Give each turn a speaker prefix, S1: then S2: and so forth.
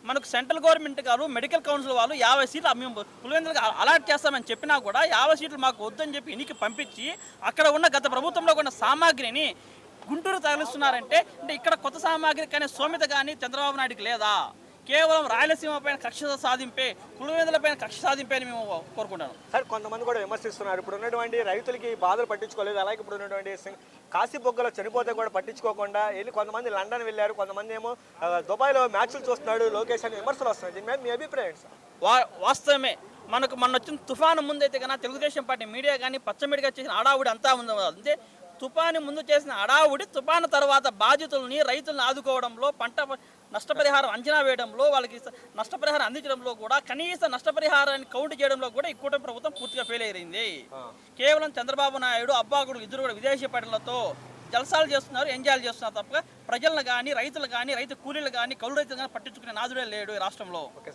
S1: మనకు central government గారు medical council వాళ్ళు 50 సీట్లు మేము పులివెందులకు అలాట్ చేస్తామని చెప్పినా కూడా 50 సీట్లు మాకు వద్దని చెప్పి ఎన్నిక పంపించి అక్కడ ఉన్న గత ప్రభుత్వంలో ఉన్న సామాగ్రిని గుంటూరు తరలిస్తున్నారంటే అంటే ఇక్కడ కొత్త సామాగ్రి కానీ సోమిత కానీ చంద్రబాబు నాయుడుకి లేదా? కేవలం రాయలసీమ పైన కక్ష సాధింపే, పులివెందుల పైన కక్ష సాధింపే అని మేము కోరుకుంటాను.
S2: సార్ కొంతమంది కూడా విమర్శిస్తున్నారు, ఇప్పుడు ఉన్నటువంటి రైతులకి బాధలు పట్టించుకోలేదు, అలాగే ఇప్పుడు ఉన్నటువంటి కాశీబొగ్గలో చనిపోతే కూడా పట్టించుకోకుండా వెళ్ళి కొంతమంది లండన్ వెళ్ళారు, కొంతమంది ఏమో దుబాయ్లో మ్యాచ్లు చూస్తున్నాడు లోకేష్ అని విమర్శలు వస్తున్నాయి. దీని మీద మీ అభిప్రాయం సార్?
S1: వాస్తవమే. మనకు మొన్న వచ్చిన తుఫాను ముందైతే కన్నా తెలుగుదేశం పార్టీ మీడియా కానీ పచ్చమిడిగా చేసిన హడావుడి అంతా ఉంది. అంతే తుఫాను ముందు చేసిన హడావుడి తుఫాను తర్వాత బాధితుల్ని రైతులను ఆదుకోవడంలో, పంట నష్టపరిహారం అంచనా వేయడంలో, వాళ్ళకి నష్టపరిహారం అందించడంలో కూడా, కనీస నష్టపరిహారాన్ని కౌంట్ చేయడంలో కూడా ఈ కూటమి ప్రభుత్వం పూర్తిగా ఫెయిల్ అయింది. కేవలం చంద్రబాబు నాయుడు అబ్బాగుడు ఇద్దరు కూడా విదేశీ పర్యటనలతో జలసాలు చేస్తున్నారు, ఎంజాయ్ చేస్తున్నారు తప్ప ప్రజలను కానీ రైతులు కానీ రైతు కూలీలు కానీ కౌలు రైతులు కానీ పట్టించుకునే నాదుడే లేడు ఈ రాష్ట్రంలో.